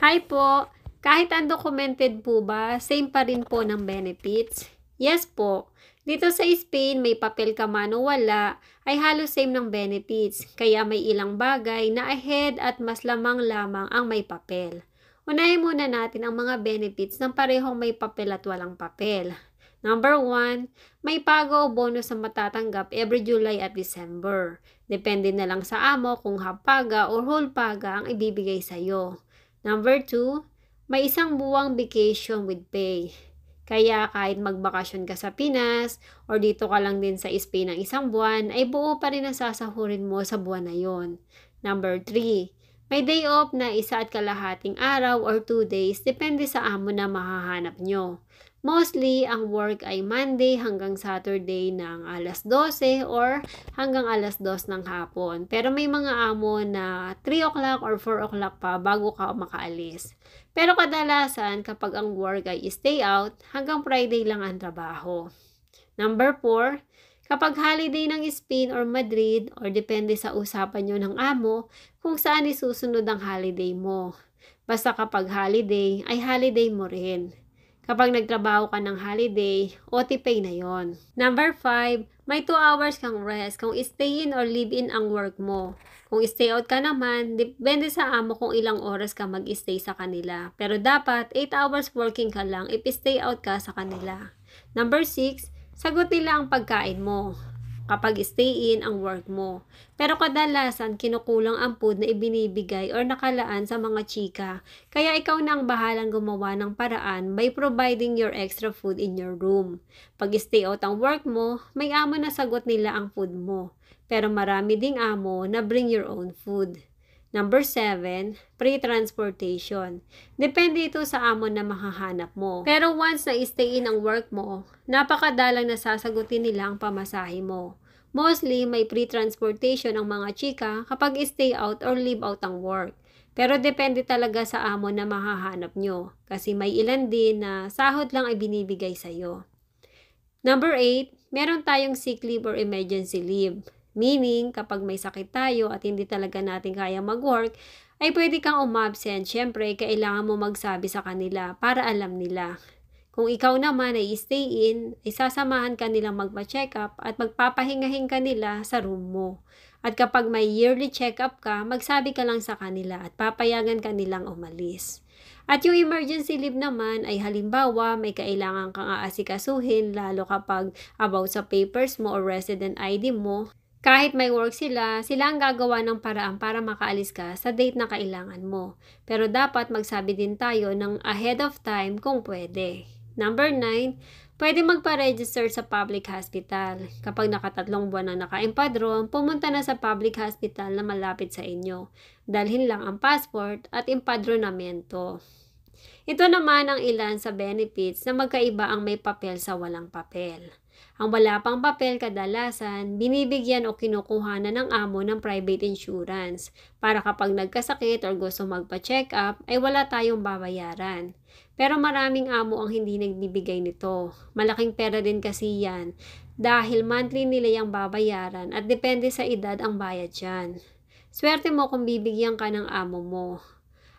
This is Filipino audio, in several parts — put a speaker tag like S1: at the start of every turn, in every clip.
S1: Hi po! Kahit undocumented po ba, same pa rin po ng benefits? Yes po. Dito sa Spain, may papel ka man o wala, ay halos same ng benefits. Kaya may ilang bagay na ahead at mas lamang-lamang ang may papel. Unahin muna natin ang mga benefits ng parehong may papel at walang papel. Number 1, may pago o bonus na matatanggap every July at December. Depende na lang sa amo kung half paga o whole paga ang ibibigay sa'yo. Number 2, may isang buwang vacation with pay. Kaya kahit magbakasyon ka sa Pinas or dito ka lang din sa Spain ng isang buwan, ay buo pa rin ang sasahurin mo sa buwan na yon. Number 3, may day off na 1.5 araw or 2 days, depende sa amo na mahahanap nyo. Mostly, ang work ay Monday hanggang Saturday ng alas 12 or hanggang alas 2 ng hapon. Pero may mga amo na 3 o'clock or 4 o'clock pa bago ka makaalis. Pero kadalasan, kapag ang work ay stay out, hanggang Friday lang ang trabaho. Number 4, kapag holiday ng Spain or Madrid or depende sa usapan nyo ng amo kung saan isusunod ang holiday mo. Basta kapag holiday, ay holiday mo rin. Kapag nagtrabaho ka ng holiday, OT pay na yon. Number 5, may 2 hours kang rest kung stay in or live in ang work mo. Kung stay out ka naman, depende sa amo kung ilang oras ka mag-stay sa kanila. Pero dapat 8 hours working ka lang if stay out ka sa kanila. Number 6, sagot nila ang pagkain mo kapag stay in ang work mo. Pero kadalasan, kinukulang ang food na ibinibigay or nakalaan sa mga chika. Kaya ikaw na ang bahalang gumawa ng paraan by providing your extra food in your room. Pag stay out ang work mo, may amo na sagot nila ang food mo. Pero marami ding amo na bring your own food. Number 7, free transportation. Depende ito sa amo na makahanap mo. Pero once na stay in ang work mo, napakadalang na sasagutin nila ang pamasahe mo. Mostly, may free transportation ang mga chika kapag stay out or leave out ang work. Pero depende talaga sa amo na mahahanap nyo. Kasi may ilan din na sahod lang ay binibigay sa'yo. Number 8, meron tayong sick leave or emergency leave. Meaning, kapag may sakit tayo at hindi talaga natin kaya mag-work, ay pwede kang umabsent. Siyempre, kailangan mo magsabi sa kanila para alam nila. Kung ikaw naman ay stay in, ay sasamahan ka nilang magpa-check up at magpapahingahin ka nila sa room mo. At kapag may yearly check-up ka, magsabi ka lang sa kanila at papayagan ka nilang umalis. At yung emergency leave naman ay halimbawa may kailangan kang aasikasuhin lalo kapag about sa papers mo or resident ID mo. Kahit may work sila ang gagawa ng paraan para makaalis ka sa date na kailangan mo. Pero dapat magsabi din tayo ng ahead of time kung pwede. Number 9, pwede magpa-register sa public hospital. Kapag nakatatlong buwan na naka-empadron, pumunta na sa public hospital na malapit sa inyo. Dalhin lang ang passport at empadronamento. Ito naman ang ilan sa benefits na magkaiba ang may papel sa walang papel. Ang wala pang papel kadalasan, binibigyan o kinukuha na ng amo ng private insurance para kapag nagkasakit o gusto magpa-check up ay wala tayong babayaran. Pero maraming amo ang hindi nagbibigay nito. Malaking pera din kasi yan dahil monthly nila yung babayaran at depende sa edad ang bayad yan. Swerte mo kung bibigyan ka ng amo mo.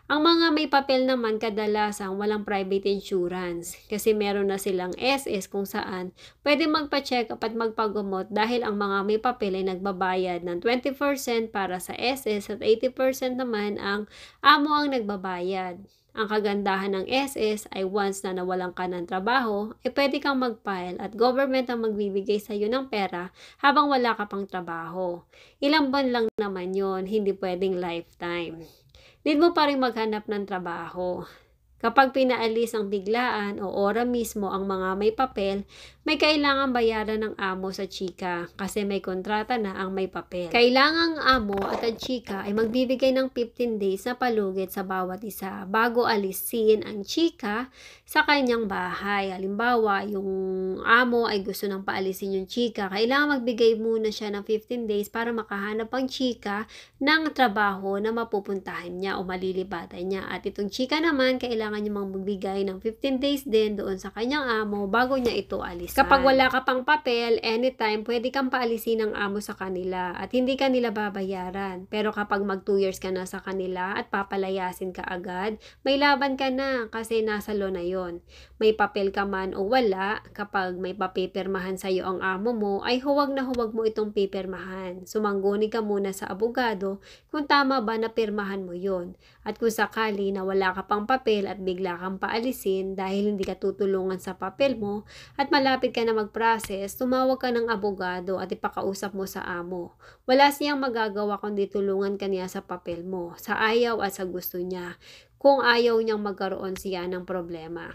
S1: Ang mga may papel naman kadalasang walang private insurance kasi meron na silang SS kung saan pwede magpa-check up at magpagumot dahil ang mga may papel ay nagbabayad ng 20% para sa SS at 80% naman ang amo ang nagbabayad. Ang kagandahan ng SS ay once na nawalan ka ng trabaho, ay pwede kang mag-file at government ang magbibigay sa iyo ng pera habang wala ka pang trabaho. Ilang buwan lang naman yon, hindi pwedeng lifetime. Need mo pa rin maghanap ng trabaho. Kapag pinaalis ang biglaan o ora mismo ang mga may papel, may kailangan bayaran ng amo sa chika kasi may kontrata na ang may papel. Kailangang amo at ang chika ay magbibigay ng 15 days na palugit sa bawat isa bago alisin ang chika sa kanyang bahay. Halimbawa, yung amo ay gusto nang paalisin yung chika, kailangan magbigay muna siya ng 15 days para makahanap ang chika ng trabaho na mapupuntahan niya o malilibatan niya. At itong chika naman, kailangan niya magbigay ng 15 days din doon sa kanyang amo bago niya ito alisin. Kapag wala ka pang papel, anytime, pwede kang paalisin ng amo sa kanila at hindi ka nila babayaran. Pero kapag mag 2 years ka na sa kanila at papalayasin ka agad, may laban ka na kasi nasa law na yon. May papel ka man o wala, kapag may papipirmahan sa'yo ang amo mo, ay huwag na huwag mo itong pipirmahan. Sumangguni ka muna sa abogado kung tama ba na pirmahan mo yon. At kung sakali na wala ka pang papel at bigla kang paalisin dahil hindi ka tutulungan sa papel mo at malapit ka na mag-process, tumawag ka ng abogado at ipakausap mo sa amo. Wala siyang magagawa kundi tulungan ka niya sa papel mo, sa ayaw at sa gusto niya, kung ayaw niyang magkaroon siya ng problema.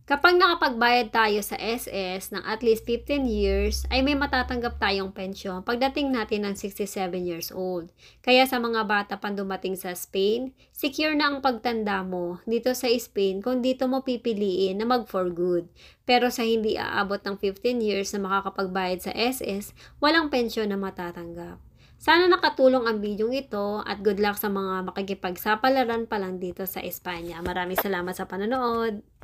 S1: Kapag nakapagbayad tayo sa SS ng at least 15 years, ay may matatanggap tayong pensyon pagdating natin ng 67 years old. Kaya sa mga bata pang dumating sa Spain, secure na ang pagtanda mo dito sa Spain kung dito mo pipiliin na mag for good. Pero sa hindi aabot ng 15 years na makakapagbayad sa SS, walang pensyon na matatanggap. Sana nakatulong ang bidyong ito at good luck sa mga makikipagsapalaran pa lang dito sa Espanya. Maraming salamat sa panonood!